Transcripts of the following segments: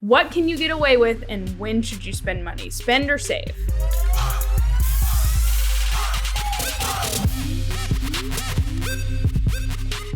What can you get away with, and when should you spend money? Spend or save?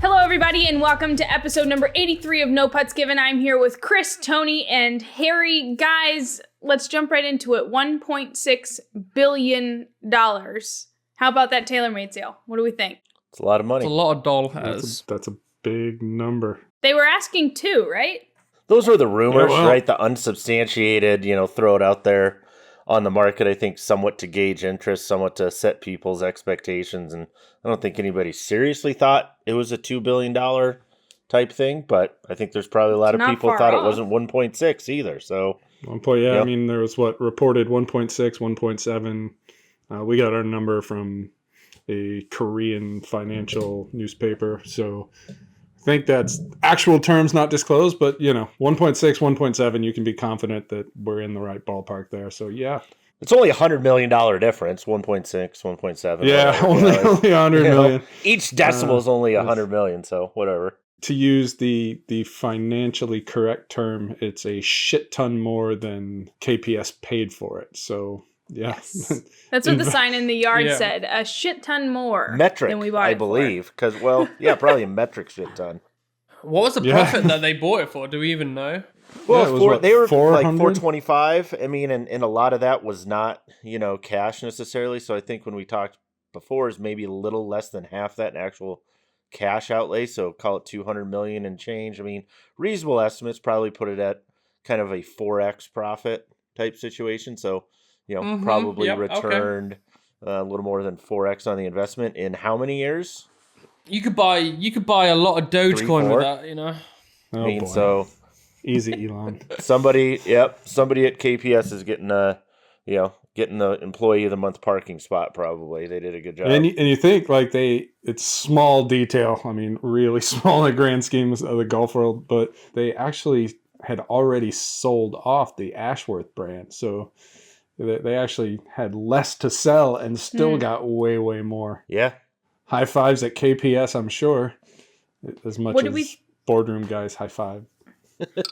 Hello, everybody, and welcome to episode number 83 of No Putts Given. I'm here with Chris, Tony, and Harry. Guys, let's jump right into it. $1.6 billion. How about that Taylormade sale? What do we think? It's a lot of money. It's a lot of dollars. That's a big number. They were asking two, right? Those were the rumors, Yeah, well. right? The unsubstantiated, throw it out there on the market, I think somewhat to gauge interest, somewhat to set people's expectations. And I don't think anybody seriously thought it was a $2 billion type thing, but I think there's probably a lot of people thought it wasn't 1.6 either. So, yeah. I mean, there was reported 1.6, 1.7. We got our number from a Korean financial newspaper. So I think that's actual terms not disclosed, but 1.6, 1.7, you can be confident that we're in the right ballpark there. So yeah. It's only $100 million difference, 1.6, 1.7. Yeah, only 100 million. Each decimal is only 100 million, so whatever. To use the financially correct term, it's a shit ton more than KPS paid for it. So, yeah. Yes. That's what the sign in the yard said. A shit ton more than we bought I it believe. Because, probably a metric shit ton. What was the profit that they bought it for? Do we even know? Well, they were 400? like 425. I mean, and a lot of that was not, cash necessarily. So I think when we talked before is maybe a little less than half that in actual cash outlay. So call it 200 million and change. I mean, reasonable estimates probably put it at kind of a 4x profit type situation. So, probably returned a little more than 4x on the investment in how many years? You could buy a lot of Dogecoin with that, Oh, I mean, boy. so Easy, Elon. somebody at KPS is getting getting the employee of the month parking spot. Probably they did a good job. And you think it's small detail. I mean, really small in the grand scheme of the golf world, but they actually had already sold off the Ashworth brand. So they actually had less to sell and still got way, way more. Yeah. High fives at KPS, I'm sure. As much as boardroom guys high five.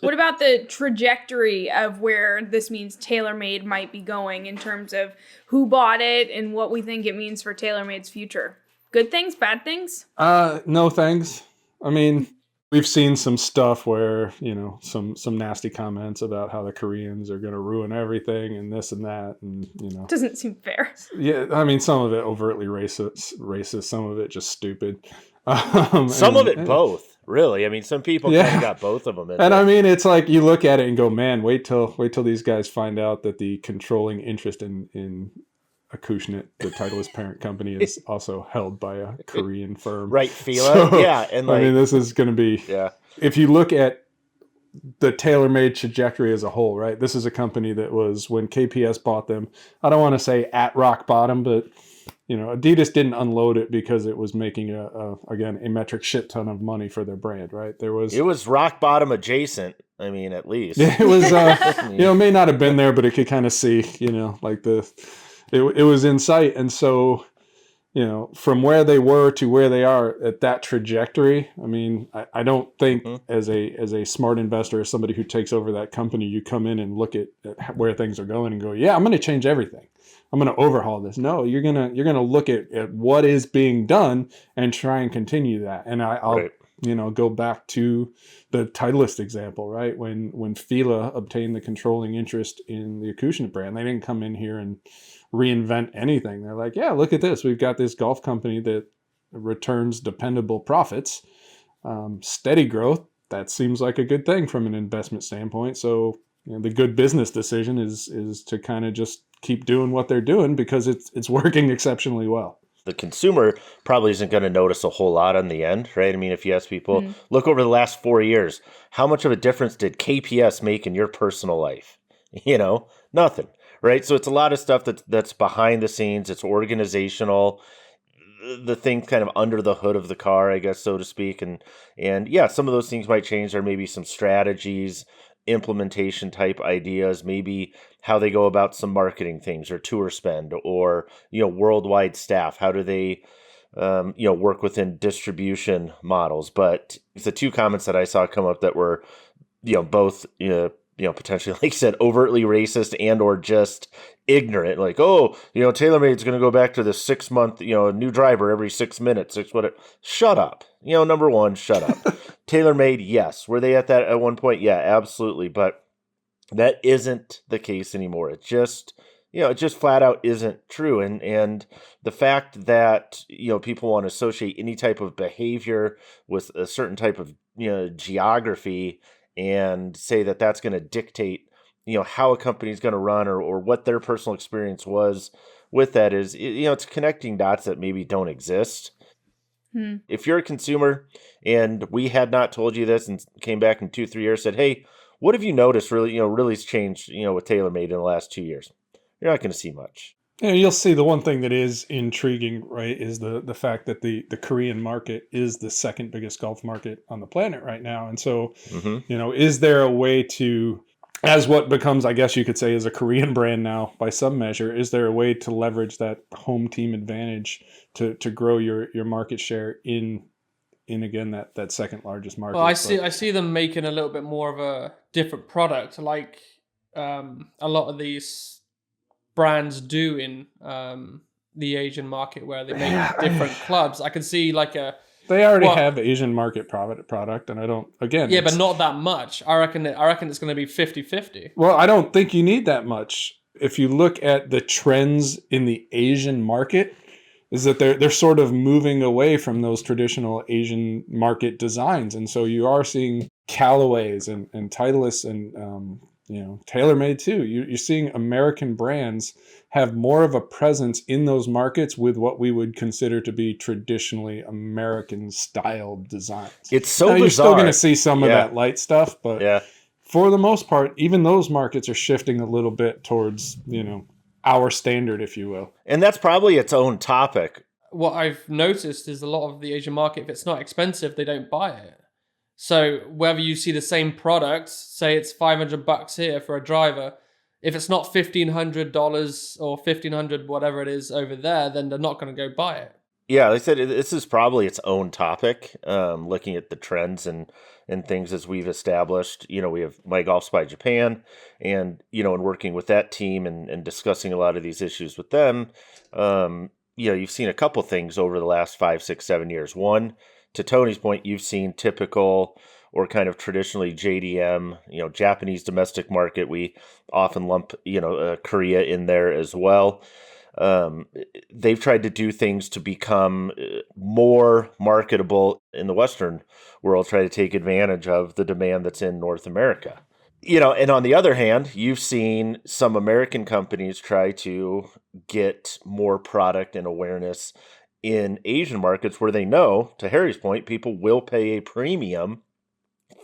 What about the trajectory of where this means Taylormade might be going in terms of who bought it and what we think it means for Taylormade's future? Good things, bad things? No thanks. I mean, we've seen some stuff where, some nasty comments about how the Koreans are going to ruin everything and this and that. And, Doesn't seem fair. Yeah, I mean, some of it overtly racist, some of it just stupid. Some of it both. Really, I mean, some people kind of got both of them. And I mean, it's like you look at it and go, man, wait till these guys find out that the controlling interest in Acushnet, the Titleist parent company, is also held by a Korean firm. Right, Fila. Yeah, and I mean, this is going to be. Yeah. If you look at the TaylorMade trajectory as a whole, right? This is a company that was, when KPS bought them, I don't want to say at rock bottom, but Adidas didn't unload it because it was making a metric shit ton of money for their brand, right? It was rock bottom adjacent. I mean, at least it was. May not have been there, but it could kind of see, it was in sight, and so, from where they were to where they are at that trajectory. I mean, I don't think as a smart investor, as somebody who takes over that company, you come in and look at where things are going and go, yeah, I'm going to change everything. I'm going to overhaul this. No, you're gonna look at what is being done and try and continue that. And I'll go back to the Titleist example, right? When Fila obtained the controlling interest in the Acushnet brand, they didn't come in here and reinvent anything. They're like, yeah, look at this. We've got this golf company that returns dependable profits, steady growth. That seems like a good thing from an investment standpoint. So the good business decision is to kind of just keep doing what they're doing because it's working exceptionally well. The consumer probably isn't going to notice a whole lot on the end, right? I mean, if you ask people, look over the last 4 years, how much of a difference did KPS make in your personal life? Nothing, right? So it's a lot of stuff that's behind the scenes. It's organizational. The thing kind of under the hood of the car, I guess, so to speak. And yeah, some of those things might change. There may be some strategies, implementation type ideas, maybe how they go about some marketing things or tour spend or, worldwide staff. How do they, work within distribution models? But the two comments that I saw come up that were, both potentially, like you said, overtly racist and or just ignorant. Like, oh, TaylorMade's going to go back to the 6 month, new driver every 6 minutes, whatever. Shut up. Number one, shut up. TaylorMade, yes. Were they at that at one point? Yeah, absolutely. But that isn't the case anymore. It just flat out isn't true. And the fact that, people want to associate any type of behavior with a certain type of, geography and say that that's going to dictate, how a company is going to run or what their personal experience was with that is, it's connecting dots that maybe don't exist. If you're a consumer and we had not told you this and came back in 2-3 years, said, hey, what have you noticed really's changed, with TaylorMade in the last 2 years? You're not going to see much. Yeah, you'll see the one thing that is intriguing, right, is the fact that the Korean market is the second biggest golf market on the planet right now. And so, is there a way to, as what becomes, I guess you could say, is a Korean brand now by some measure, is there a way to leverage that home team advantage to grow your market share in again that second largest market? Well, I see them making a little bit more of a different product, like a lot of these brands do in the Asian market, where they make different clubs. I can see they already have Asian market product, and I don't, again, but not that much. I reckon it's going to be 50-50. Well, I don't think you need that much. If you look at the trends in the Asian market, is that they're sort of moving away from those traditional Asian market designs, and so you are seeing Callaways and Titleist and TaylorMade too. You're seeing American brands have more of a presence in those markets with what we would consider to be traditionally American style designs. It's so now, bizarre. You're still going to see some of that light stuff, but for the most part, even those markets are shifting a little bit towards, our standard, if you will. And that's probably its own topic. What I've noticed is a lot of the Asian market, if it's not expensive, they don't buy it. So whether you see the same product, say it's $500 here for a driver, if it's not $1,500 or $1,500 whatever it is over there, then they're not going to go buy it. Yeah, like I said, this is probably its own topic. Looking at the trends and things as we've established, we have MyGolfSpy Japan, and and working with that team and discussing a lot of these issues with them. You've seen a couple things over the last 5, 6, 7 years. One, to Tony's point, you've seen typical or kind of traditionally JDM, Japanese domestic market. We often lump, Korea in there as well. They've tried to do things to become more marketable in the Western world, try to take advantage of the demand that's in North America. And on the other hand, you've seen some American companies try to get more product and awareness in Asian markets where they know, to Harry's point, people will pay a premium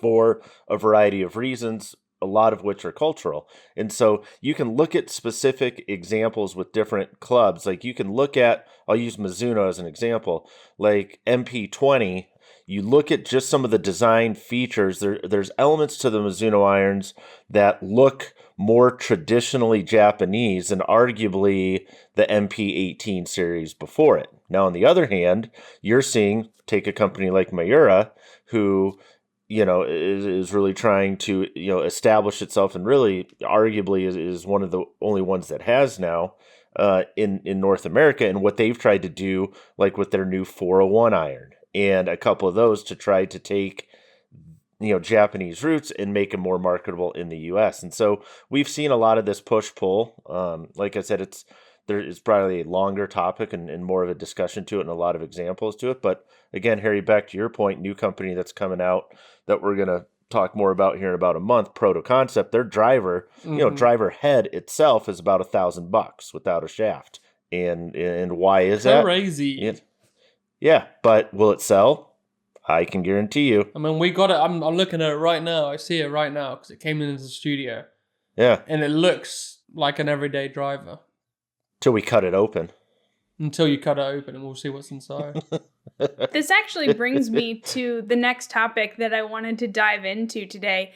for a variety of reasons, a lot of which are cultural. And so you can look at specific examples with different clubs. Like you can look at, I'll use Mizuno as an example, like MP20. You look at just some of the design features. There's elements to the Mizuno irons that look more traditionally Japanese than arguably the MP18 series before it. Now, on the other hand, you're seeing, take a company like Miura, who, is really trying to, establish itself and really arguably is one of the only ones that has now in North America, and what they've tried to do, like with their new 401 iron and a couple of those to try to take, Japanese roots and make them more marketable in the U.S. And so we've seen a lot of this push-pull. Like I said, there is probably a longer topic and more of a discussion to it and a lot of examples to it. But again, Harry, back to your point, new company that's coming out that we're going to talk more about here in about a month, Proto Concept, their driver, driver head itself is about $1,000 without a shaft. And why is that? Crazy. Yeah, but will it sell? I can guarantee you. I mean, we got it. I'm looking at it right now. I see it right now because it came into the studio. Yeah. And it looks like an everyday driver. Till we cut it open. Until you cut it open and we'll see what's inside. This actually brings me to the next topic that I wanted to dive into today.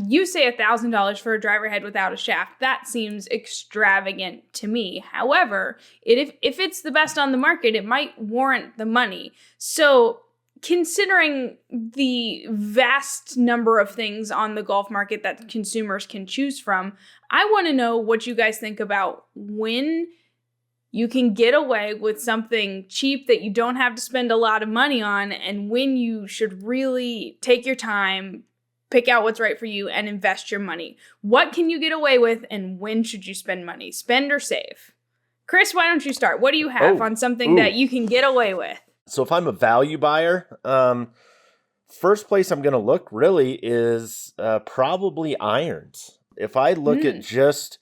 You say $1,000 for a driver head without a shaft. That seems extravagant to me. However, if it's the best on the market, it might warrant the money. So considering the vast number of things on the golf market that consumers can choose from, I want to know what you guys think about when you can get away with something cheap that you don't have to spend a lot of money on, and when you should really take your time, pick out what's right for you, and invest your money. What can you get away with, and when should you spend money? Spend or save? Chris, why don't you start? What do you have on something that you can get away with? So if I'm a value buyer, first place I'm going to look really is probably irons. If I look at just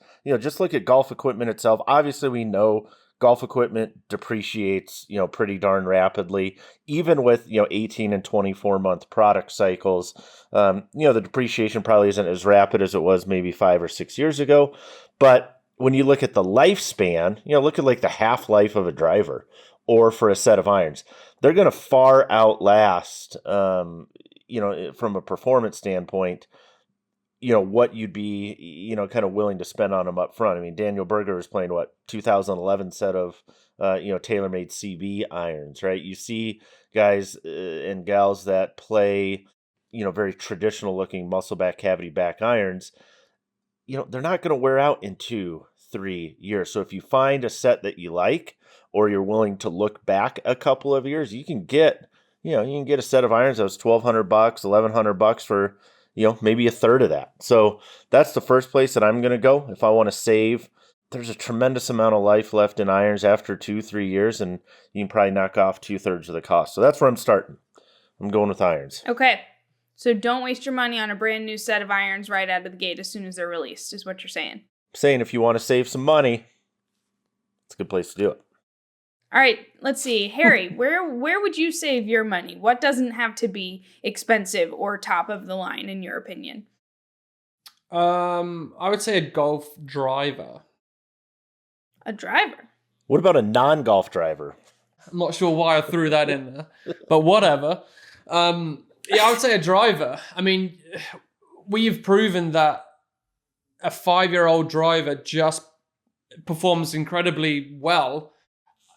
look at golf equipment itself, obviously we know golf equipment depreciates, pretty darn rapidly, even with, 18 and 24 month product cycles. The depreciation probably isn't as rapid as it was maybe 5 or 6 years ago. But when you look at the lifespan, look at like the half-life of a driver or for a set of irons, they're going to far outlast, from a performance standpoint, what you'd be, kind of willing to spend on them up front. I mean, Daniel Berger was playing 2011 set of, Taylormade CB irons, right? You see guys and gals that play, very traditional looking muscle back, cavity back irons. They're not going to wear out in 2-3 years. So if you find a set that you like, or you're willing to look back a couple of years, you can get a set of irons that was $1,200, $1,100 for, maybe a third of that. So that's the first place that I'm going to go. If I want to save, there's a tremendous amount of life left in irons after 2-3 years, and you can probably knock off 2/3 of the cost. So that's where I'm starting. I'm going with irons. Okay. So don't waste your money on a brand new set of irons right out of the gate as soon as they're released, is what you're saying. I'm saying if you want to save some money, it's a good place to do it. All right, let's see. Harry, where would you save your money? What doesn't have to be expensive or top of the line, in your opinion? I would say a golf driver. A driver? What about a non-golf driver? I'm not sure why I threw that in there, but whatever. I would say a driver. I mean, we've proven that a 5-year-old driver just performs incredibly well.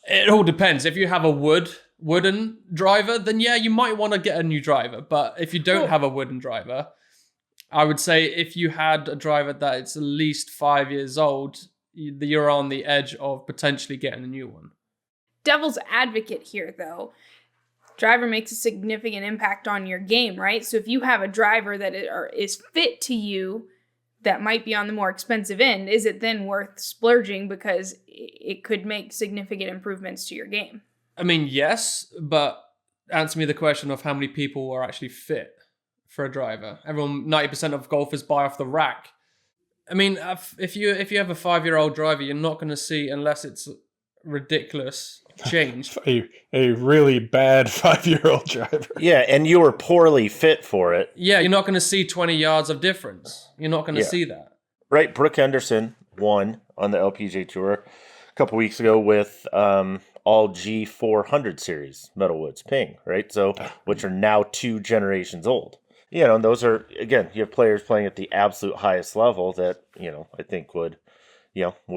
It all depends. If you have a wooden driver, then yeah, you might want to get a new driver. But if you don't have a wooden driver, I would say if you had a driver that it's at least 5 years old, you're on the edge of potentially getting a new one. Devil's advocate here, though. Driver makes a significant impact on your game, right? So if you have a driver that is fit to you, that might be on the more expensive end, is it then worth splurging because it could make significant improvements to your game? I mean, yes, but answer me the question of how many people are actually fit for a driver. 90% of golfers buy off the rack. I mean, if you have a 5-year-old driver, you're not going to see, unless it's ridiculous, change. a really bad 5-year-old driver. Yeah, and you were poorly fit for it. Yeah, you're not going to see 20 yards of difference. You're not going to see that. Right, Brooke Henderson won on the LPGA Tour a couple weeks ago with all G400 series Metalwoods Ping, right? So, which are now 2 generations old. And those are, again, you have players playing at the absolute highest level that, I think would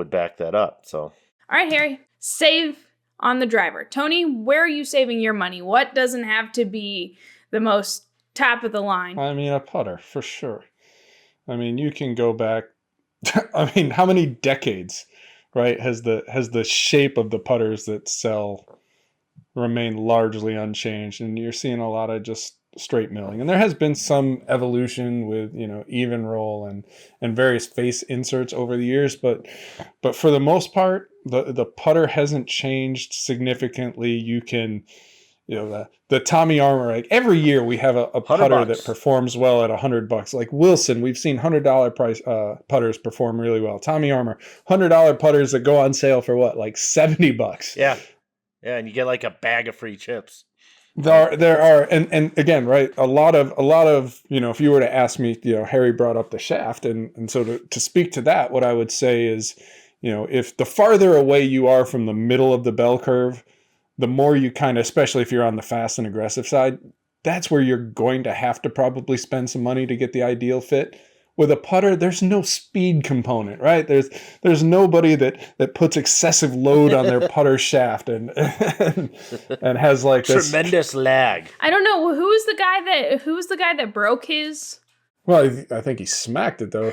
back that up. So, all right, Harry, save on the driver. Tony, where are you saving your money? What doesn't have to be the most top of the line? I mean, a putter, for sure. I mean, you can go back. I mean, how many decades, right, has the shape of the putters that sell remained largely unchanged? And you're seeing a lot of just straight milling. And there has been some evolution with, even roll and various face inserts over the years. But for the most part, the putter hasn't changed significantly. You can, the Tommy Armour, like every year we have a putter that performs well at $100. Like Wilson, we've seen $100 price putters perform really well. Tommy Armour, $100 putters that go on sale for what, like $70? Yeah, and you get like a bag of free chips. There are, and again, right, a lot of, if you were to ask me, Harry brought up the shaft, and so to speak to that, what I would say is, if the farther away you are from the middle of the bell curve, the more you kind of, especially if you're on the fast and aggressive side, that's where you're going to have to probably spend some money to get the ideal fit. with a putter, there's no speed component, right? There's nobody that puts excessive load on their putter shaft and has like this tremendous lag. I don't know who was the guy that broke his. Well, I think he smacked it though.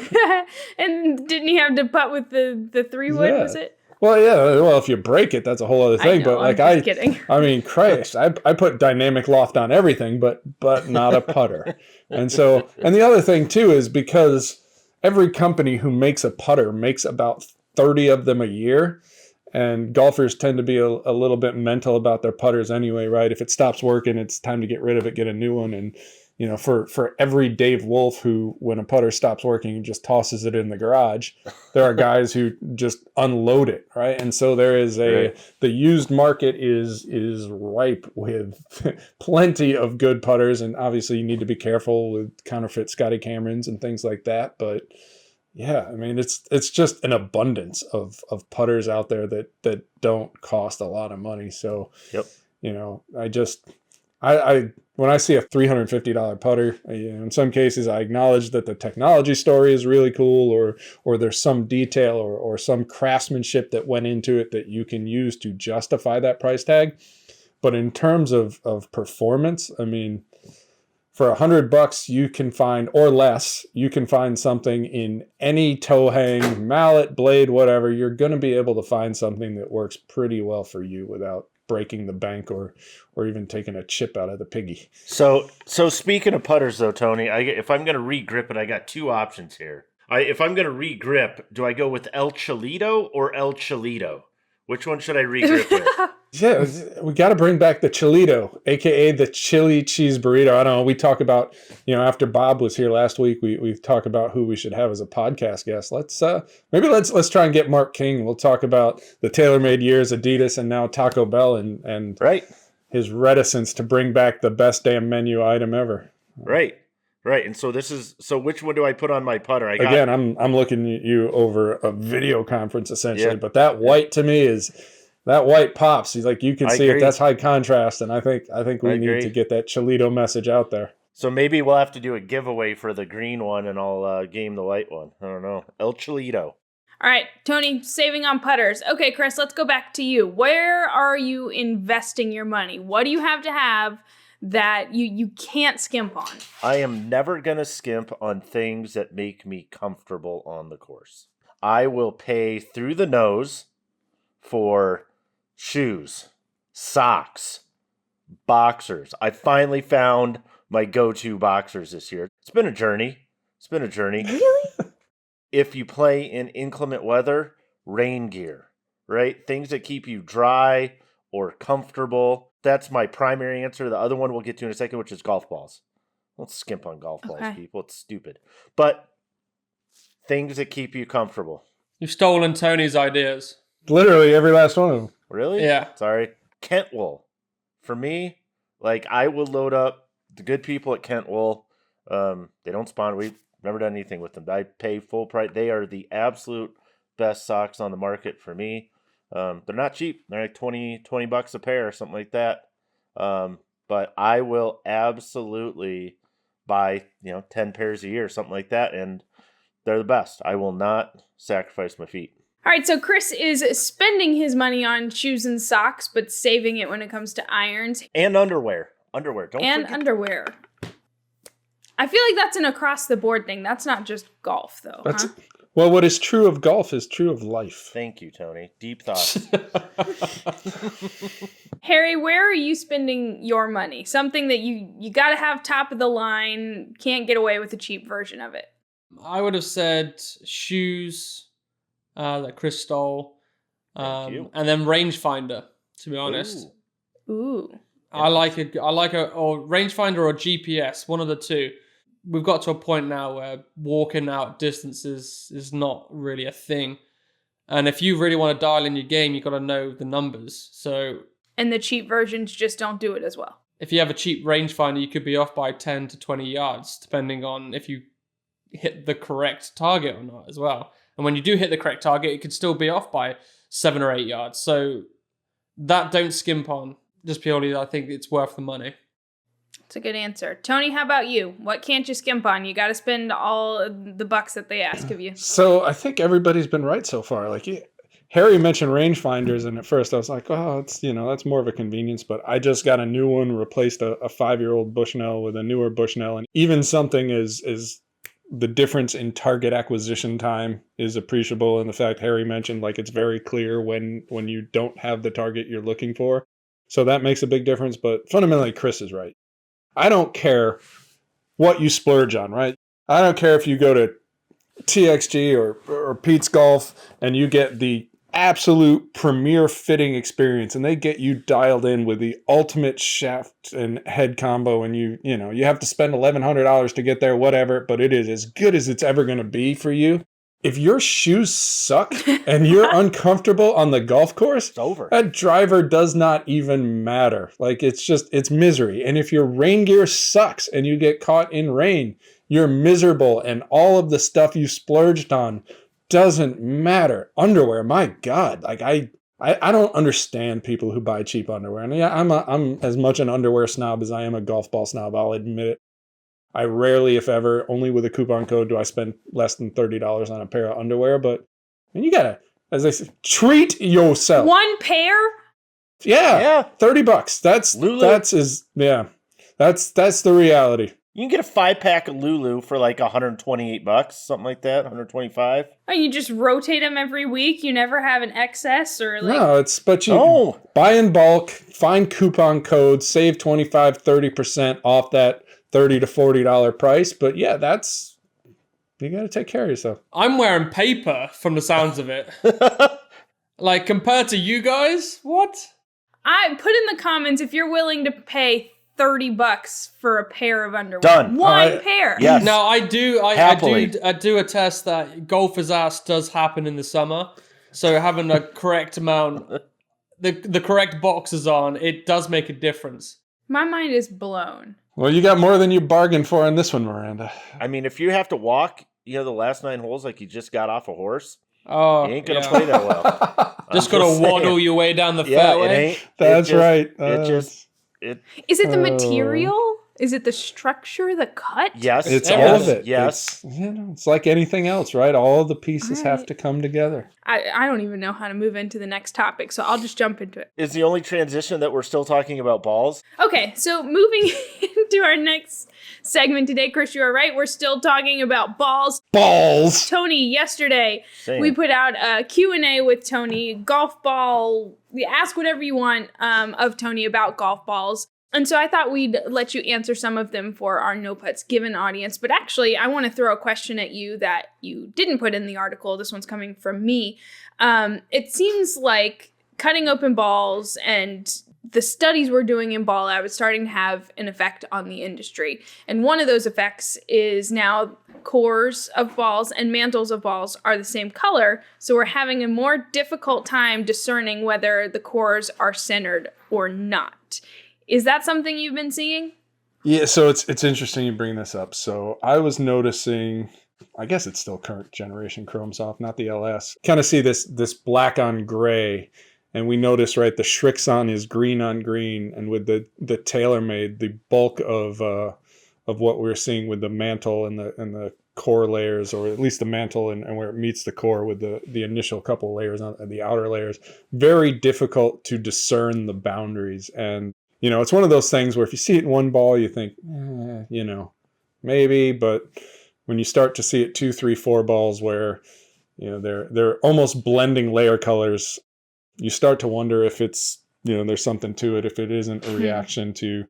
And didn't he have to putt with the 3-wood? Was it? Well, yeah. Well, if you break it, that's a whole other thing. I know, but like I'm just kidding. I mean, Christ, I put dynamic loft on everything, but not a putter. And the other thing too is because every company who makes a putter makes about 30 of them a year, and golfers tend to be a little bit mental about their putters anyway, right? If it stops working, it's time to get rid of it, get a new one, and for every Dave Wolf who, when a putter stops working, just tosses it in the garage, there are guys who just unload it, right? And so there is the used market is ripe with plenty of good putters, and obviously you need to be careful with counterfeit Scotty Camerons and things like that. But yeah, I mean, it's just an abundance of putters out there that don't cost a lot of money. So, yep. I when I see a $350 putter, in some cases I acknowledge that the technology story is really cool, or there's some detail or some craftsmanship that went into it that you can use to justify that price tag. But in terms of performance, I mean, for $100 you can find, or less, you can find something in any toe hang, mallet, blade, whatever. You're going to be able to find something that works pretty well for you without breaking the bank or even taking a chip out of the piggy. So speaking of putters though, Tony, if I'm going to re-grip it, I got two options here. If I'm going to re-grip, do I go with El Chilito or El Chilito? Which one should I re-grip with? Yeah, we got to bring back the Chilito, aka the chili cheese burrito. I don't know. We talk about, after Bob was here last week, we talked about who we should have as a podcast guest. Let's try and get Mark King. We'll talk about the Taylormade years, Adidas, and now Taco Bell, and right, his reticence to bring back the best damn menu item ever. Right. And so which one do I put on my putter? Again, I'm looking at you over a video conference essentially, but that white to me that white pops. He's like, you can see it. That's high contrast, and I think we need to get that Chilito message out there. So maybe we'll have to do a giveaway for the green one, and I'll game the white one. I don't know. El Chilito. All right, Tony, saving on putters. Okay, Chris, let's go back to you. Where are you investing your money? What do you have to have that you can't skimp on? I am never going to skimp on things that make me comfortable on the course. I will pay through the nose for shoes, socks, boxers. I finally found my go-to boxers this year. It's been a journey. Really? If you play in inclement weather, rain gear, right? Things that keep you dry or comfortable. That's my primary answer. The other one we'll get to in a second, which is golf balls. Don't skimp on golf balls, people. It's stupid. But things that keep you comfortable. You've stolen Tony's ideas. Literally every last one of them. Really? Yeah. Sorry. Kent wool. For me, I will load up the good people at Kent wool. They don't sponsor. We've never done anything with them. I pay full price. They are the absolute best socks on the market for me. They're not cheap. They're like $20 a pair or something like that. But I will absolutely buy, 10 pairs a year, something like that. And they're the best. I will not sacrifice my feet. All right, so Chris is spending his money on shoes and socks, but saving it when it comes to irons. And underwear. Don't forget. Underwear. I feel like that's an across-the-board thing. That's not just golf, though. Well, what is true of golf is true of life. Thank you, Tony. Deep thoughts. Harry, where are you spending your money? Something that you got to have top of the line, can't get away with a cheap version of it. I would have said shoes that Chris stole, and then rangefinder. To be honest, Ooh. I like a rangefinder or GPS, one of the two. We've got to a point now where walking out distances is not really a thing. And if you really want to dial in your game, you've got to know the numbers. And the cheap versions just don't do it as well. If you have a cheap rangefinder, you could be off by 10 to 20 yards, depending on if you hit the correct target or not as well. And when you do hit the correct target, it could still be off by 7 or 8 yards. So that don't skimp on. Just purely, I think it's worth the money. It's a good answer. Tony, how about you? What can't you skimp on? You got to spend all the bucks that they ask of you. So I think everybody's been right so far. Like Harry mentioned rangefinders, and at first I was like, oh, it's that's more of a convenience. But I just got a new one, replaced a 5-year-old Bushnell with a newer Bushnell, and even something is the difference in target acquisition time is appreciable. And the fact Harry mentioned, like, it's very clear when you don't have the target you're looking for. So that makes a big difference. But fundamentally, Chris is right. I don't care what you splurge on, right? I don't care if you go to TXG or Pete's Golf and you get the absolute premier fitting experience and they get you dialed in with the ultimate shaft and head combo, and you have to spend $1,100 to get there, whatever, but it is as good as it's ever going to be for you. If your shoes suck and you're uncomfortable on the golf course, It's over. that driver does not even matter. Like, it's misery. And if your rain gear sucks and you get caught in rain, you're miserable, and all of the stuff you splurged on doesn't matter. Underwear, my God. Like, I don't understand people who buy cheap underwear. And yeah, I'm as much an underwear snob as I am a golf ball snob. I'll admit it. I rarely, if ever, only with a coupon code do I spend less than $30 on a pair of underwear. But you gotta, as I say, treat yourself. One pair? Yeah. $30. That's Lulu. That's the reality. You can get a 5-pack of Lulu for like $128, something like that, 125. Oh, you just rotate them every week? You never have an excess or like... No, but you buy in bulk, find coupon codes, save 25-30% off that $30 to $40 price. But yeah, you got to take care of yourself. I'm wearing paper from the sounds of it. Like, compared to you guys, what? I put in the comments if you're willing to pay $30 for a pair of underwear. Done. One pair. Yes. Now, I do attest that golfer's ass does happen in the summer. So having the correct amount, the correct boxes on, it does make a difference. My mind is blown. Well, you got more than you bargained for in this one, Miranda. I mean, if you have to walk, the last 9 holes like you just got off a horse, you ain't going to play that well. Just got to waddle your way down the fairway. It ain't. That's right. Is it the material? Is it the structure, the cut? Yes. It's all of it. Yes. It's like anything else, right? All of the pieces have to come together. I don't even know how to move into the next topic, so I'll just jump into it. Is the only transition that we're still talking about balls? Okay, so moving into our next segment today, Chris, you are right. We're still talking about balls. Balls! Tony, yesterday, Same. we put out a Q&A with Tony, golf ball, ask whatever you want of Tony about golf balls. And so I thought we'd let you answer some of them for our No Putts Given audience. But actually, I want to throw a question at you that you didn't put in the article. This one's coming from me. It seems like cutting open balls and the studies we're doing in Ball Lab is starting to have an effect on the industry. And one of those effects is now cores of balls and mantles of balls are the same color. So we're having a more difficult time discerning whether the cores are centered or not. Is that something you've been seeing? Yeah, so it's interesting you bring this up. So I was noticing, I guess it's still current generation Chrome Soft, not the LS. Kind of see this black on gray, and we notice, right, the Shrixon is green on green, and with the Taylormade, the bulk of what we're seeing with the mantle and the core layers, or at least the mantle and where it meets the core with the initial couple layers on the outer layers, very difficult to discern the boundaries. And it's one of those things where if you see it in one ball, you think, maybe. But when you start to see it 2, 3, 4 balls where, they're almost blending layer colors, you start to wonder if it's, there's something to it, if it isn't a reaction to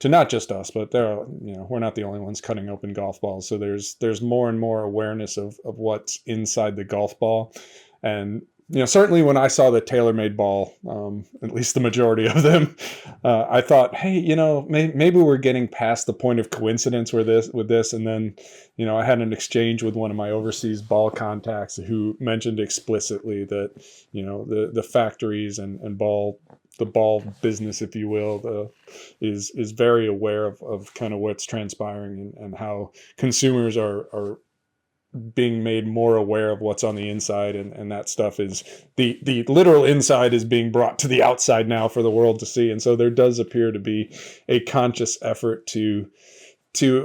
not just us, but we're not the only ones cutting open golf balls. So there's more and more awareness of what's inside the golf ball. And certainly when I saw the Taylormade ball, at least the majority of them, I thought, hey, maybe we're getting past the point of coincidence with this. And then, I had an exchange with one of my overseas ball contacts who mentioned explicitly that, the factories and the ball business, if you will, is very aware of kind of what's transpiring and how consumers are being made more aware of what's on the inside, and that stuff is the literal inside is being brought to the outside now for the world to see. And so there does appear to be a conscious effort to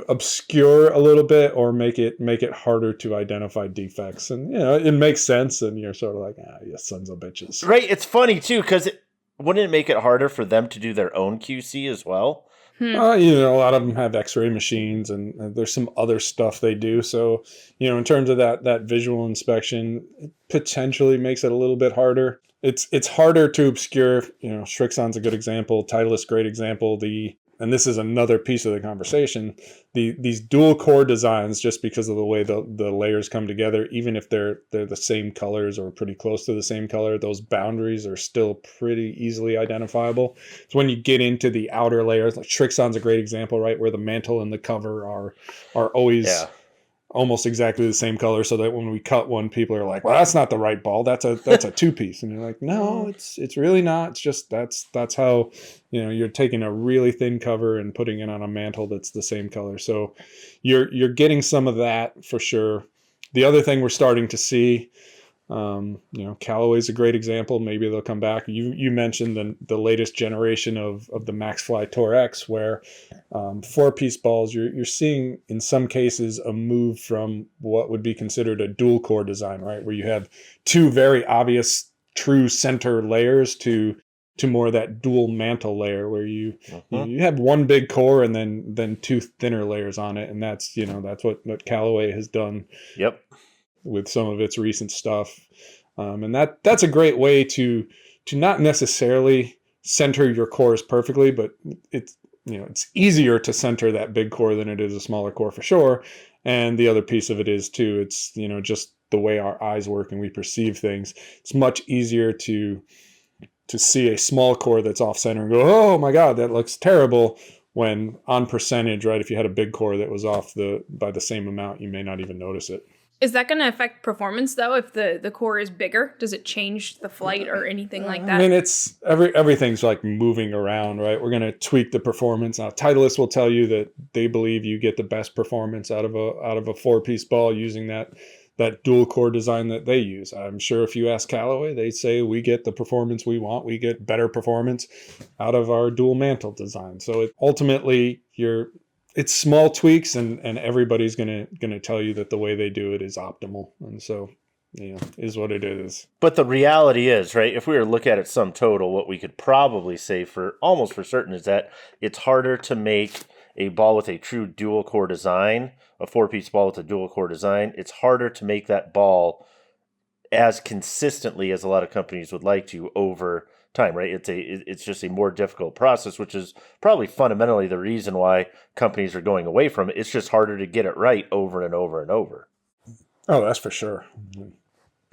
obscure a little bit or make it harder to identify defects. And it makes sense, and you're sort of like, you sons of bitches. Right. It's funny too, because wouldn't it make it harder for them to do their own QC as well? A lot of them have x-ray machines, and there's some other stuff they do. So, in terms of that visual inspection, it potentially makes it a little bit harder. It's harder to obscure. Srixon's a good example. Titleist, great example. And this is another piece of the conversation. These dual core designs, just because of the way the layers come together, even if they're the same colors or pretty close to the same color, those boundaries are still pretty easily identifiable. So when you get into the outer layers, like Srixon's a great example, right, where the mantle and the cover are always almost exactly the same color, so that when we cut one, people are like, well, that's not the right ball. That's a two-piece. And you're like, no, it's really not. It's just that's how, you're taking a really thin cover and putting it on a mantle that's the same color. So you're getting some of that for sure. The other thing we're starting to see, Callaway's a great example. Maybe they'll come back. You mentioned the latest generation of the MaxFly Tour X, where 4-piece balls, you're seeing in some cases a move from what would be considered a dual core design, right, where you have two very obvious true center layers to more of that dual mantle layer, where you have one big core and then two thinner layers on it, and that's what Callaway has done. Yep. With some of its recent stuff. And that's a great way to not necessarily center your cores perfectly, but it's easier to center that big core than it is a smaller core for sure. And the other piece of it is too, it's, just the way our eyes work and we perceive things. It's much easier to see a small core that's off center and go, oh my God, that looks terrible. When on percentage, right, if you had a big core that was off by the same amount, you may not even notice it. Is that going to affect performance, though, if the core is bigger? Does it change the flight or anything like that? I mean, it's everything's like moving around, right? We're going to tweak the performance. Now, Titleist will tell you that they believe you get the best performance out of a 4-piece ball using that dual core design that they use. I'm sure if you ask Callaway, they'd say we get the performance we want. We get better performance out of our dual mantle design. So ultimately, it's small tweaks, and everybody's gonna tell you that the way they do it is optimal, and so is what it is. But the reality is, right, if we were to look at it sum total, what we could probably say almost for certain is that it's harder to make a ball with a true dual core design, a 4-piece ball with a dual core design. It's harder to make that ball as consistently as a lot of companies would like to over time, right? It's just a more difficult process, which is probably fundamentally the reason why companies are going away from it. It's just harder to get it right over and over and over. Oh, that's for sure.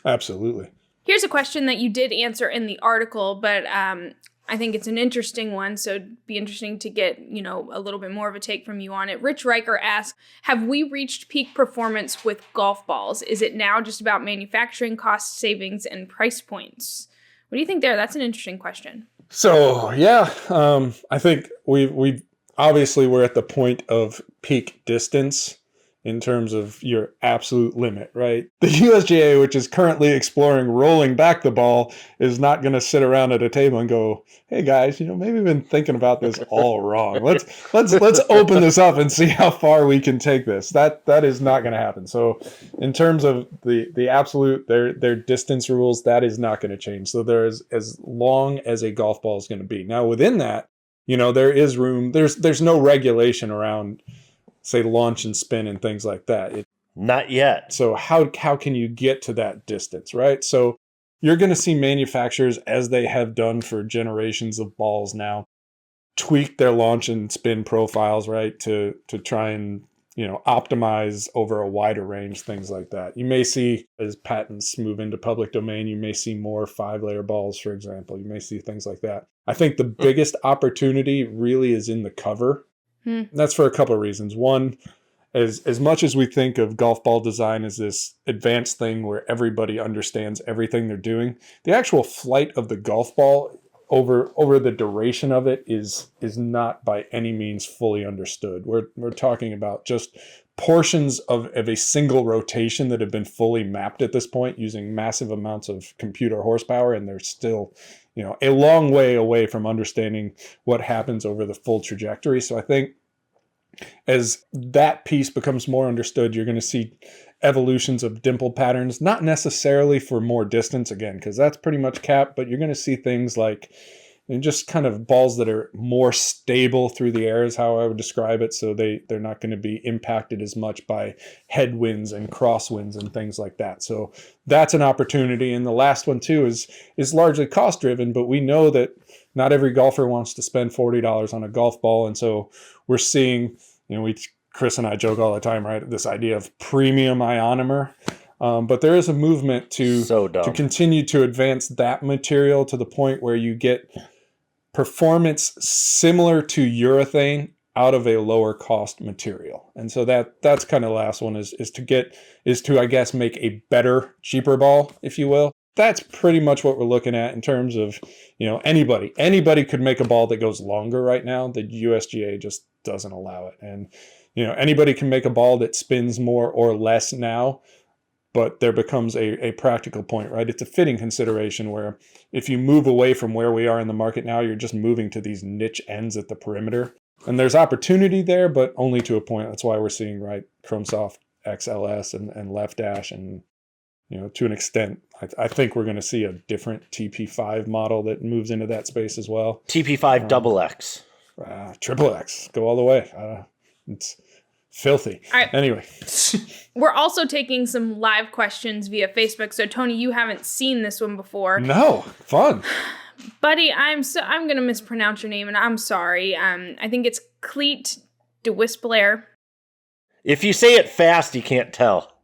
Absolutely. Here's a question that you did answer in the article, but I think it's an interesting one, so it'd be interesting to get, a little bit more of a take from you on it. Rich Riker asks, have we reached peak performance with golf balls? Is it now just about manufacturing cost savings and price points? What do you think there? That's an interesting question. So, yeah, I think we obviously we're at the point of peak distance in terms of your absolute limit, right? The USGA, which is currently exploring rolling back the ball, is not going to sit around at a table and go, hey guys, maybe we've been thinking about this all wrong. Let's open this up and see how far we can take this. That is not going to happen. So in terms of the absolute, their distance rules, that is not going to change. So there is as long as a golf ball is going to be. Now within that, there is room. There's no regulation around, say, launch and spin and things like that. Not yet. So how can you get to that distance, right? So you're going to see manufacturers, as they have done for generations of balls now, tweak their launch and spin profiles, right, to try and optimize over a wider range, things like that. You may see, as patents move into public domain, you may see more 5-layer balls, for example. You may see things like that. I think the biggest opportunity really is in the cover. That's for a couple of reasons. One, as much as we think of golf ball design as this advanced thing where everybody understands everything they're doing, the actual flight of the golf ball over the duration of it is not by any means fully understood. We're talking about just portions of a single rotation that have been fully mapped at this point using massive amounts of computer horsepower, and they're still, a long way away from understanding what happens over the full trajectory. So I think as that piece becomes more understood, you're going to see evolutions of dimple patterns, not necessarily for more distance again, because that's pretty much capped, but you're going to see things like just kind of balls that are more stable through the air is how I would describe it. So they're not going to be impacted as much by headwinds and crosswinds and things like that. So that's an opportunity. And the last one too is largely cost driven, but we know that not every golfer wants to spend $40 on a golf ball. And so we're seeing, Chris and I joke all the time, right? This idea of premium ionomer. But there is a movement to continue to advance that material to the point where you get performance similar to urethane out of a lower cost material. And so that's kind of the last one is to I guess make a better, cheaper ball, if you will. That's pretty much what we're looking at in terms of, anybody could make a ball that goes longer right now. The USGA just doesn't allow it. And, anybody can make a ball that spins more or less now, but there becomes a practical point, right? It's a fitting consideration where if you move away from where we are in the market now, you're just moving to these niche ends at the perimeter. And there's opportunity there, but only to a point. That's why we're seeing, right, Chrome Soft XLS and Left Dash. And, to an extent, I think we're going to see a different TP5 model that moves into that space as well. TP5 double X. Triple X. Go all the way. It's filthy. All right. Anyway. We're also taking some live questions via Facebook. So Tony, you haven't seen this one before. No. Fun. Buddy, I'm going to mispronounce your name, and I'm sorry. I think it's Cleet DeWispler. If you say it fast, you can't tell.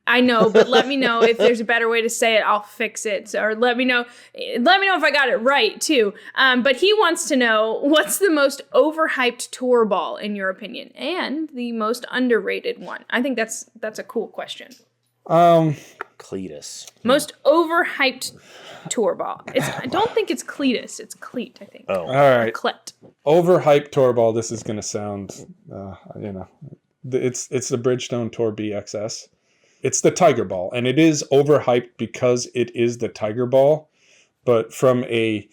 I know, but let me know if there's a better way to say it. I'll fix it. Or let me know if I got it right too. But he wants to know, what's the most overhyped tour ball in your opinion, and the most underrated one? I think that's a cool question. Cletus. Most overhyped tour ball. I don't think it's Cletus. It's Cleat, I think. Oh, all right. Clet. Overhyped tour ball. This is going to sound, it's the Bridgestone Tour BXS. It's the Tiger Ball, and it is overhyped because it is the Tiger Ball. But from a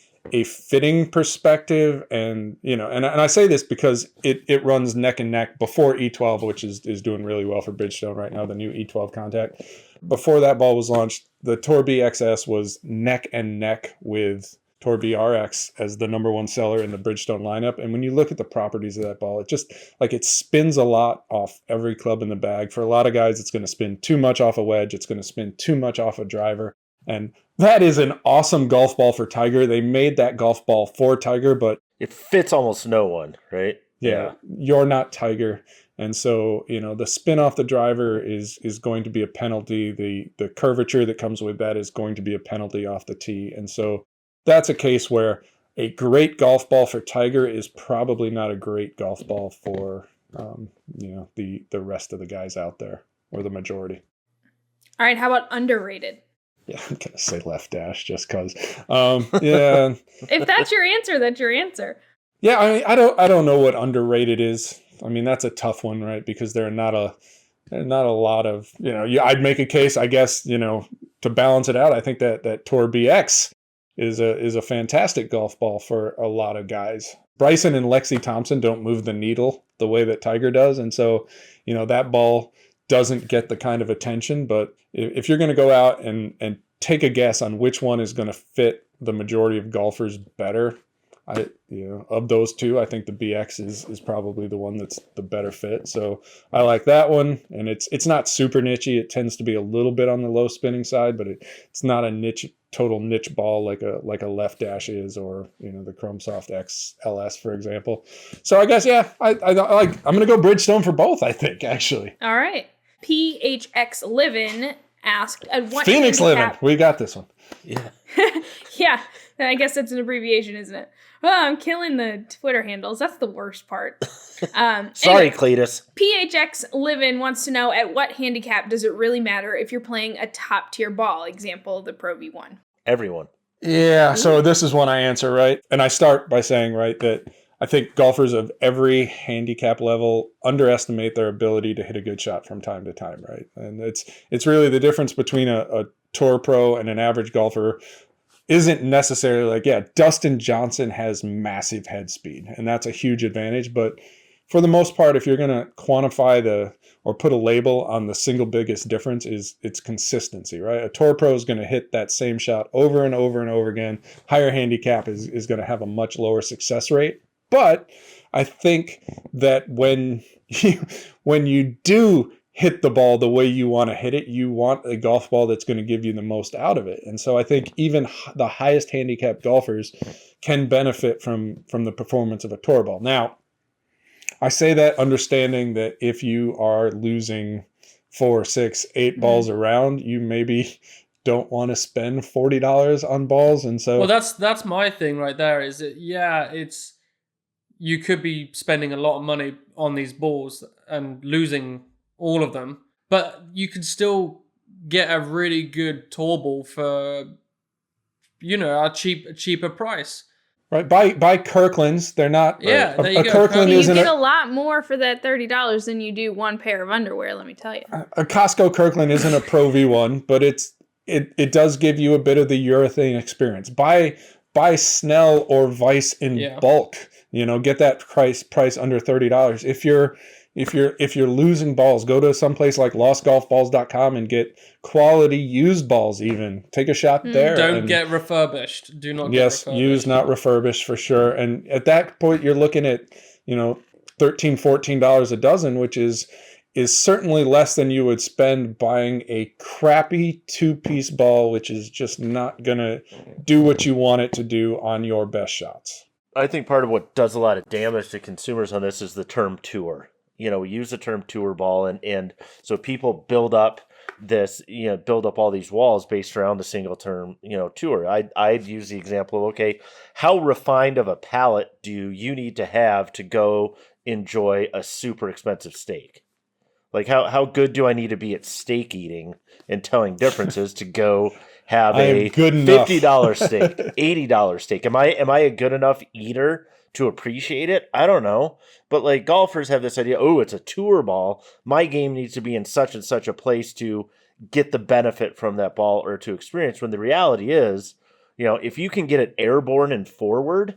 fitting perspective, and and I say this because it runs neck and neck before E12, which is doing really well for Bridgestone right now, the new E12 Contact. Before that ball was launched, the Tour BXS was neck and neck with Tour BRX as the number one seller in the Bridgestone lineup. And when you look at the properties of that ball, it just it spins a lot off every club in the bag. For a lot of guys, it's going to spin too much off a wedge. It's going to spin too much off a driver. And that is an awesome golf ball for Tiger. They made that golf ball for Tiger, but it fits almost no one, right? Yeah. You're not Tiger. And so, the spin off the driver is going to be a penalty. The curvature that comes with that is going to be a penalty off the tee. And so that's a case where a great golf ball for Tiger is probably not a great golf ball for, the rest of the guys out there, or the majority. All right. How about underrated? Yeah, I'm going to say Left Dash just because. Yeah. If that's your answer, that's your answer. Yeah, I don't know what underrated is. I mean, that's a tough one, right? Because there are not a lot of, I'd make a case, I guess, to balance it out. I think that Tour BX is a fantastic golf ball for a lot of guys. Bryson and Lexi Thompson don't move the needle the way that Tiger does. And so, that ball doesn't get the kind of attention. But if you're going to go out and take a guess on which one is going to fit the majority of golfers better, of those two, I think the BX is probably the one that's the better fit. So I like that one, and it's not super nichey. It tends to be a little bit on the low spinning side, but it's not a total niche ball like a Left Dash is, or the Chrome Soft XLS, for example. So I guess I'm gonna go Bridgestone for both. I think actually. All right, PHX Livin asked at what Phoenix Livin. We got this one. Yeah. Yeah. I guess that's an abbreviation, isn't it? Well, I'm killing the Twitter handles. That's the worst part. Sorry, anyway, Cletus. PHX Livin wants to know, at what handicap does it really matter if you're playing a top tier ball? Example, the Pro V1. Everyone. Yeah. So this is one I answer, right? And I start by saying, right, that I think golfers of every handicap level underestimate their ability to hit a good shot from time to time, right? And it's really the difference between a tour pro and an average golfer isn't necessarily like, yeah, Dustin Johnson has massive head speed, and that's a huge advantage. But for the most part, if you're going to quantify or put a label on the single biggest difference, is its consistency, right? A tour pro is going to hit that same shot over and over and over again. Higher handicap is going to have a much lower success rate. But I think that when you do hit the ball the way you want to hit it, you want a golf ball that's going to give you the most out of it. And so I think even the highest handicap golfers can benefit from the performance of a tour ball. Now, I say that understanding that if you are losing 4, 6, 8 balls around, you maybe don't want to spend $40 on balls. And so, well, that's my thing right there. Is that it's you could be spending a lot of money on these balls and losing all of them, but you could still get a really good tour ball for a cheaper price. Right, buy Kirkland's. They're not. Yeah, there you go. Kirkland you isn't get a lot more for that $30 than you do one pair of underwear. Let me tell you. A Costco Kirkland isn't a Pro V1, but it does give you a bit of the urethane experience. Buy Snell or Vice in bulk. Get that price under $30. If you're losing balls, go to someplace like lostgolfballs.com and get quality used balls even. Take a shot there. Don't get refurbished. Do not get refurbished. Yes, used, not refurbished for sure. And at that point, you're looking at, $13, $14 a dozen, which is certainly less than you would spend buying a crappy 2-piece ball, which is just not going to do what you want it to do on your best shots. I think part of what does a lot of damage to consumers on this is the term tour. We use the term tour ball, and so people build up all these walls based around the single term, tour. I'd use the example of, okay, how refined of a palate do you need to have to go enjoy a super expensive steak? Like how good do I need to be at steak eating and telling differences to go have a $50 steak, $80 steak? Am I a good enough eater to appreciate it? I don't know. But like golfers have this idea, it's a tour ball. My game needs to be in such and such a place to get the benefit from that ball or to experience, when the reality is, if you can get it airborne and forward,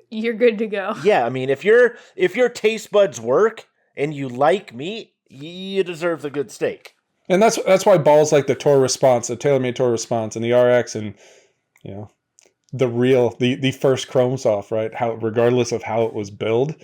you're good to go. Yeah, I mean, if your taste buds work and you like meat, you deserve the good steak. And that's why balls like the Tour Response, the Taylormade Tour Response, and the RX, and the first Chrome Soft, right? Regardless of how it was built,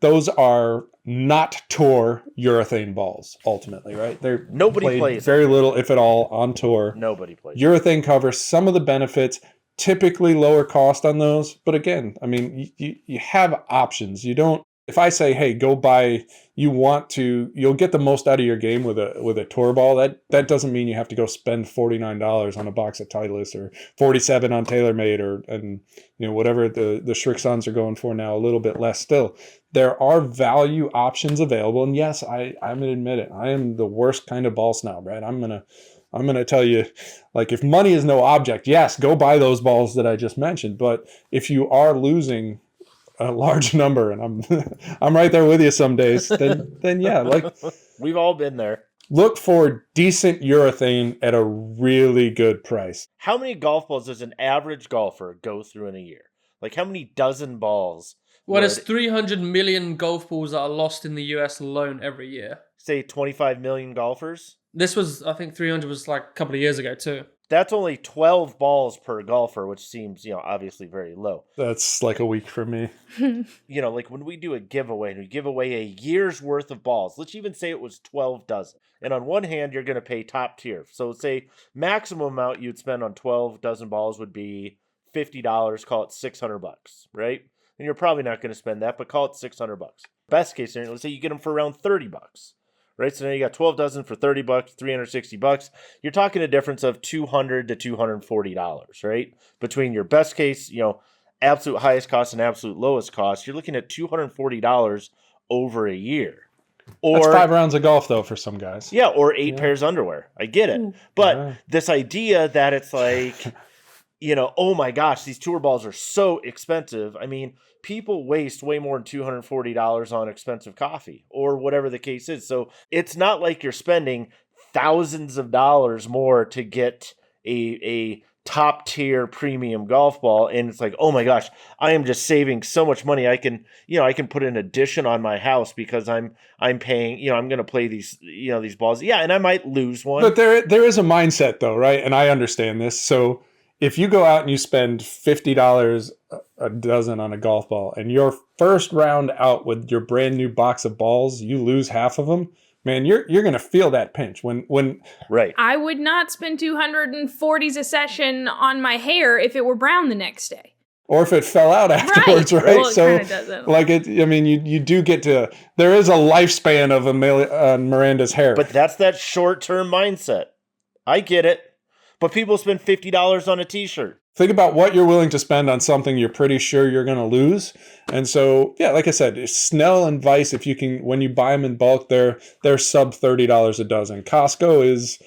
those are not tour urethane balls. Ultimately, right? Nobody plays very little, if at all, on tour. Nobody plays. Urethane covers some of the benefits. Typically lower cost on those, but again, I mean, you have options. You don't. If I say, hey, go buy, you'll get the most out of your game with a tour ball. That doesn't mean you have to go spend $49 on a box of Titleist or $47 on TaylorMade and whatever the Srixons are going for now, a little bit less still. There are value options available, and yes, I'm gonna admit it. I am the worst kind of ball snob, right? I'm gonna tell you, like, if money is no object, yes, go buy those balls that I just mentioned. But if you are losing a large number, and I'm right there with you some days, then yeah, like, we've all been there. Look for decent urethane at a really good price. How many golf balls does an average golfer go through in a year? Like, how many dozen balls? There's 300 million golf balls that are lost in the US alone every year. Say 25 million golfers? I think 300 was like a couple of years ago too. That's only 12 balls per golfer, which seems, obviously very low. That's like a week for me. Like when we do a giveaway and we give away a year's worth of balls, let's even say it was 12 dozen. And on one hand, you're going to pay top tier. So say maximum amount you'd spend on 12 dozen balls would be $50, call it $600, right? And you're probably not going to spend that, but call it $600. Best case scenario, let's say you get them for around $30. Right, so now you got 12 dozen for $30, $360. You're talking a difference of $200 to $240, right? Between your best case, absolute highest cost and absolute lowest cost, you're looking at $240 over a year. Or that's 5 rounds of golf, though, for some guys. Yeah, or 8 pairs of underwear. I get it. But this idea that it's like, oh my gosh, these tour balls are so expensive. I mean, people waste way more than $240 on expensive coffee or whatever the case is. So it's not like you're spending thousands of dollars more to get a top tier premium golf ball. And it's like, oh my gosh, I am just saving so much money. I can put an addition on my house because I'm paying, I'm going to play these, these balls. Yeah. And I might lose one. But there is a mindset though, right? And I understand this. So if you go out and you spend $50 a dozen on a golf ball and your first round out with your brand new box of balls, you lose half of them, man, you're going to feel that pinch when right. I would not spend $240 a session on my hair if it were brown the next day. Or if it fell out afterwards, right? Well, it so, doesn't. like you do get to. There is a lifespan of Miranda's hair, but that's that short-term mindset. I get it, but people spend $50 on a T-shirt. Think about what you're willing to spend on something you're pretty sure you're going to lose. And so, yeah, like I said, Snell and Vice, if you can, when you buy them in bulk, they're sub $30 a dozen. Costco is,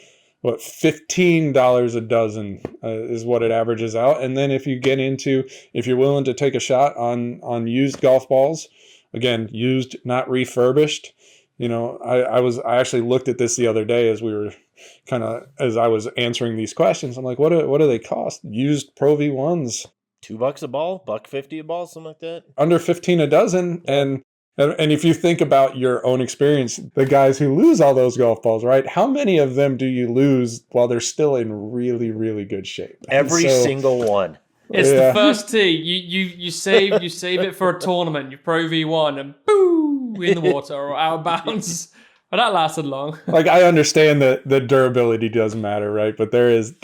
$15 a dozen is what it averages out. And then if you're willing to take a shot on used golf balls, again, used, not refurbished. I actually looked at this the other day as I was answering these questions. I'm like, what do they cost? Used Pro V1s. $2 a ball, $1.50 a ball, something like that. Under 15 a dozen. And if you think about your own experience, the guys who lose all those golf balls, right? How many of them do you lose while they're still in really, really good shape? Every single one. It's the first tee. You save it for a tournament. You Pro V1 and boo in the water or out of bounds. But that lasted long. Like, I understand that the durability does matter, right? But there is,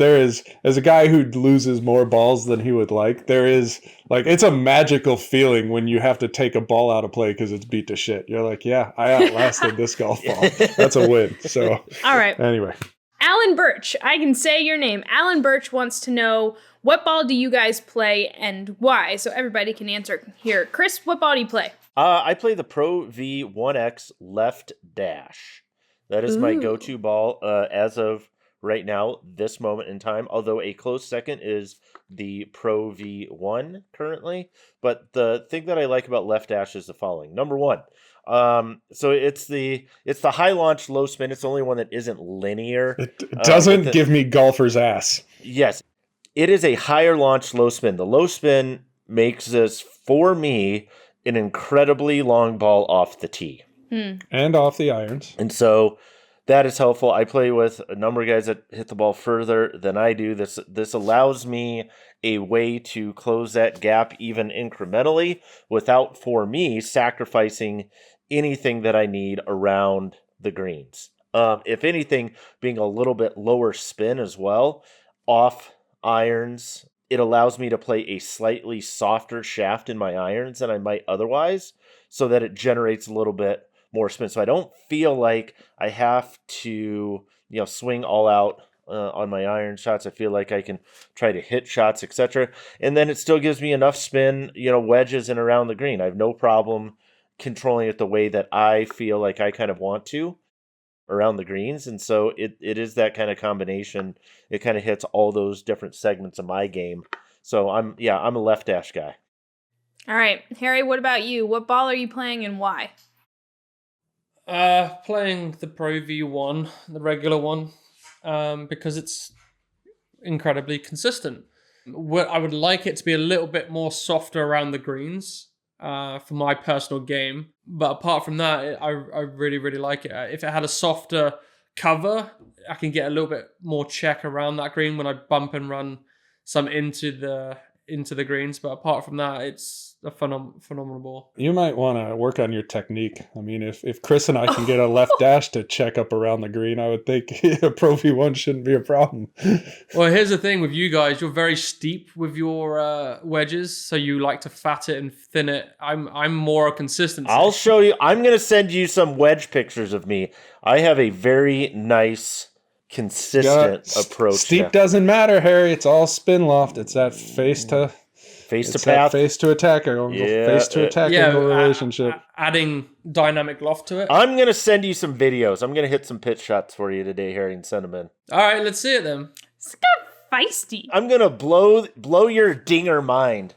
as a guy who loses more balls than he would like, it's a magical feeling when you have to take a ball out of play because it's beat to shit. You're like, yeah, I outlasted this golf ball. That's a win. So, all right. Anyway. Alan Birch, I can say your name. Alan Birch wants to know, what ball do you guys play and why? So everybody can answer here. Chris, what ball do you play? I play the Pro V1X Left Dash. That is my go-to ball as of right now, this moment in time. Although a close second is the Pro V1 currently. But the thing that I like about Left Dash is the following. Number one, so it's the high launch, low spin. It's the only one that isn't linear. It doesn't give me golfer's ass. Yes, it is a higher launch, low spin. The low spin makes this, for me, an incredibly long ball off the tee. And off the irons. And so that is helpful. I play with a number of guys that hit the ball further than I do. This allows me a way to close that gap even incrementally without, for me, sacrificing anything that I need around the greens. If anything, being a little bit lower spin as well, off irons, it allows me to play a slightly softer shaft in my irons than I might otherwise, so that it generates a little bit more spin. So I don't feel like I have to, swing all out on my iron shots. I feel like I can try to hit shots, etc. And then it still gives me enough spin, wedges and around the green. I have no problem controlling it the way that I feel like I kind of want to around the greens. And so it is that kind of combination. It kind of hits all those different segments of my game. So I'm a left dash guy. All right. Harry, what about you? What ball are you playing and why? Playing the Pro V1, the regular one, because it's incredibly consistent. I would like it to be a little bit more softer around the greens for my personal game. But apart from that, I really, really like it. If it had a softer cover, I can get a little bit more check around that green when I bump and run some into the greens. But apart from that, it's a phenomenal ball. You might want to work on your technique. I mean, if Chris and I can get a left dash to check up around the green, I would think a Pro V1 shouldn't be a problem. Well, here's the thing with you guys. You're very steep with your wedges, so you like to fat it and thin it. I'm more consistent. I'll show you. I'm going to send you some wedge pictures of me. I have a very nice, consistent approach. Steep doesn't matter, Harry. It's all spin loft. It's that face to path, face to attack, face to attack relationship. Adding dynamic loft to it. I'm gonna send you some videos. I'm gonna hit some pitch shots for you today, Harry, and send them in. All right, let's see it then. feisty. I'm gonna blow your dinger mind.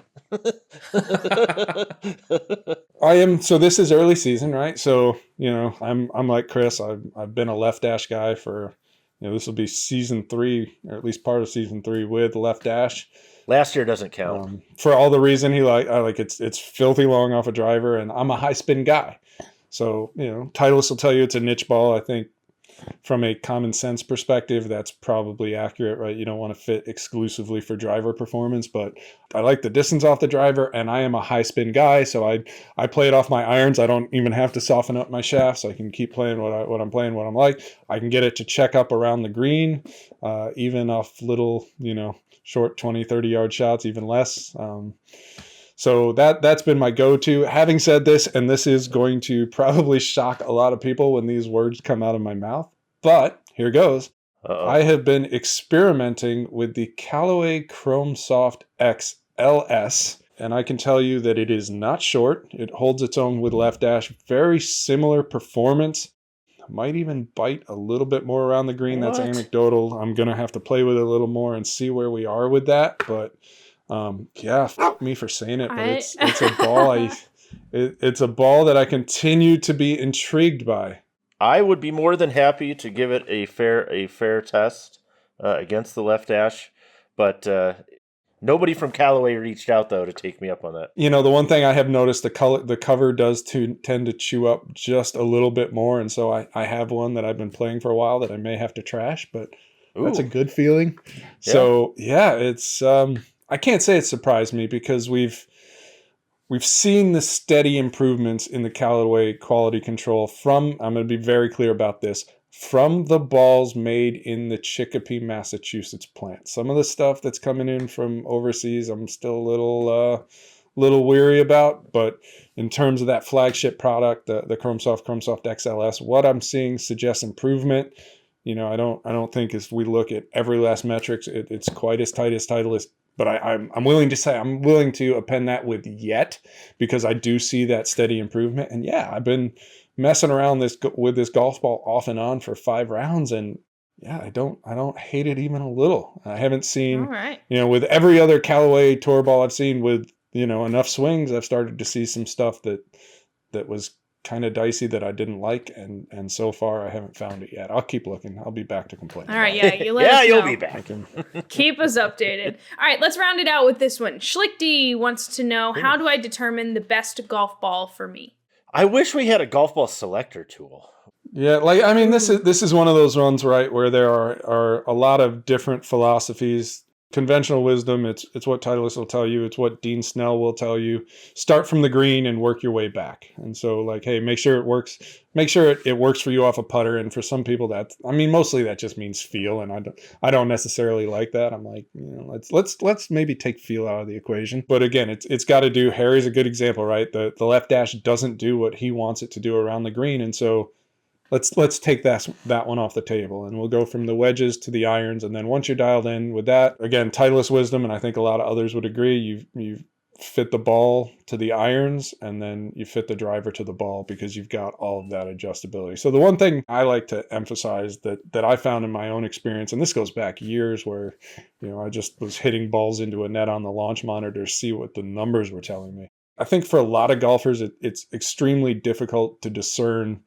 I am. So this is early season, right? So I'm like Chris. I've been a left dash guy for, this will be season 3, or at least part of season 3 with left dash. Last year doesn't count. For all the reason I like it's filthy long off a driver, and I'm a high spin guy. So Titleist will tell you it's a niche ball. I think from a common sense perspective, that's probably accurate, right? You don't want to fit exclusively for driver performance, but I like the distance off the driver, and I am a high spin guy, so I play it off my irons. I don't even have to soften up my shafts. I can keep playing what I'm playing, what I'm like. I can get it to check up around the green, even off little, short 20, 30 yard shots, even less. So that's been my go-to. Having said this, and this is going to probably shock a lot of people when these words come out of my mouth, but here goes. Uh-oh. I have been experimenting with the Callaway Chrome Soft X LS, and I can tell you that it is not short. It holds its own with left dash. Very similar performance. Might even bite a little bit more around the green. What? That's anecdotal. I'm going to have to play with it a little more and see where we are with that, but fuck me for saying it, but it's a ball. It's a ball that I continue to be intrigued by. I would be more than happy to give it a fair test against the left dash, but nobody from Callaway reached out though to take me up on that. The one thing I have noticed, the cover does tend to chew up just a little bit more, and so I have one that I've been playing for a while that I may have to trash, but that's a good feeling. Yeah. So it's I can't say it surprised me because we've seen the steady improvements in the Callaway quality control from, I'm going to be very clear about this, from the balls made in the Chicopee, Massachusetts plant. Some of the stuff that's coming in from overseas, I'm still a little weary about, but in terms of that flagship product, the Chrome Soft XLS, what I'm seeing suggests improvement. I don't think as we look at every last metrics, it's quite as tight as Titleist. But I'm willing to say, I'm willing to append that with yet, because I do see that steady improvement. And I've been messing around with this golf ball off and on for 5 rounds, and I don't hate it even a little. I haven't seen, all right. With every other Callaway tour ball I've seen with enough swings, I've started to see some stuff that was kind of dicey that I didn't like, and so far I haven't found it yet. I'll keep looking. I'll be back to complain. All right, you let us know. You'll be back. Keep us updated. All right, let's round it out with this one. Schlichty wants to know, how do I determine the best golf ball for me? I wish we had a golf ball selector tool. Yeah, this is one of those ones, right, where there are a lot of different philosophies. Conventional wisdom, it's what Titleist will tell you, it's what Dean Snell will tell you. Start from the green and work your way back. And so, hey, make sure it works. Make sure it works for you off a putter. And for some people, mostly that just means feel, and I don't necessarily like that. I'm like, let's maybe take feel out of the equation. But again, it's got to do. Harry's a good example, right? The left dash doesn't do what he wants it to do around the green, and so let's take that one off the table, and we'll go from the wedges to the irons. And then once you're dialed in with that, again, Titleist wisdom, and I think a lot of others would agree, you fit the ball to the irons, and then you fit the driver to the ball, because you've got all of that adjustability. So the one thing I like to emphasize that I found in my own experience, and this goes back years, where I just was hitting balls into a net on the launch monitor to see what the numbers were telling me. I think for a lot of golfers, it's extremely difficult to discern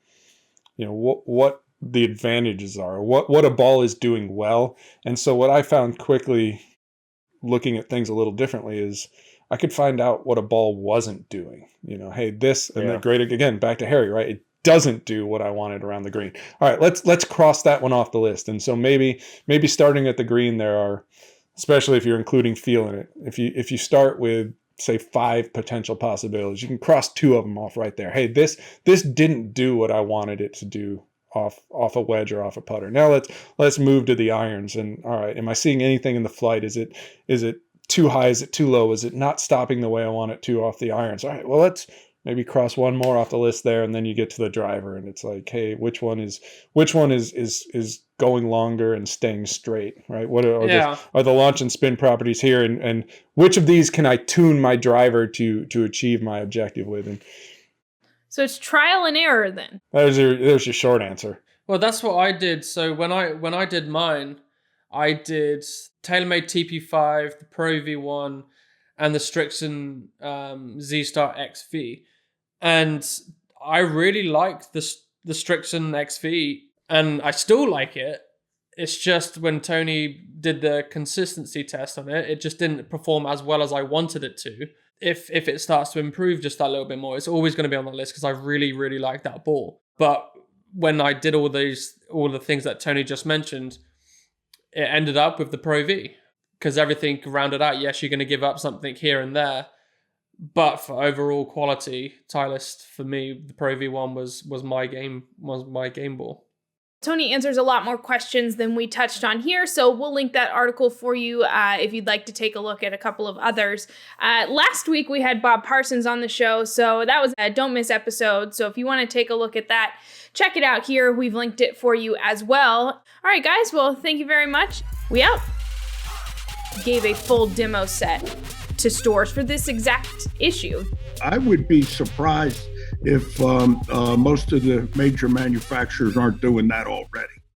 what the advantages are, what a ball is doing well. And so what I found quickly, looking at things a little differently, is I could find out what a ball wasn't doing. Hey, this, and then great, again, back to Harry, right? It doesn't do what I wanted around the green. All right, let's cross that one off the list. And so maybe starting at the green, there are, especially if you're including feel in it, if you start with, say, 5 potential possibilities, you can cross 2 of them off right there. Hey, this didn't do what I wanted it to do off a wedge or off a putter. Now let's move to the irons. And all right, am I seeing anything in the flight? Is it too high? Is it too low? Is it not stopping the way I want it to off the irons? All right, well, let's maybe cross one more off the list there, and then you get to the driver, and it's like, hey, which one is going longer and staying straight, right? What are the launch and spin properties here, and which of these can I tune my driver to achieve my objective with? And so it's trial and error then. There's your short answer. Well, that's what I did. So when I did mine, I did Taylormade TP5, the Pro V1, and the Strixon Z-Star XV. And I really liked the Strixon XV, and I still like it. It's just when Tony did the consistency test on it, it just didn't perform as well as I wanted it to. If it starts to improve just that little bit more, it's always going to be on the list because I really, really like that ball. But when I did all the things that Tony just mentioned, it ended up with the Pro V because everything rounded out. Yes, you're going to give up something here and there, but for overall quality, Titleist for me, the Pro V1 was my game ball. Tony answers a lot more questions than we touched on here, so we'll link that article for you if you'd like to take a look at a couple of others. Last week, we had Bob Parsons on the show, so that was a don't miss episode. So if you want to take a look at that, check it out here. We've linked it for you as well. All right, guys, well, thank you very much. We out. Gave a full demo set to stores for this exact issue. I would be surprised if most of the major manufacturers aren't doing that already.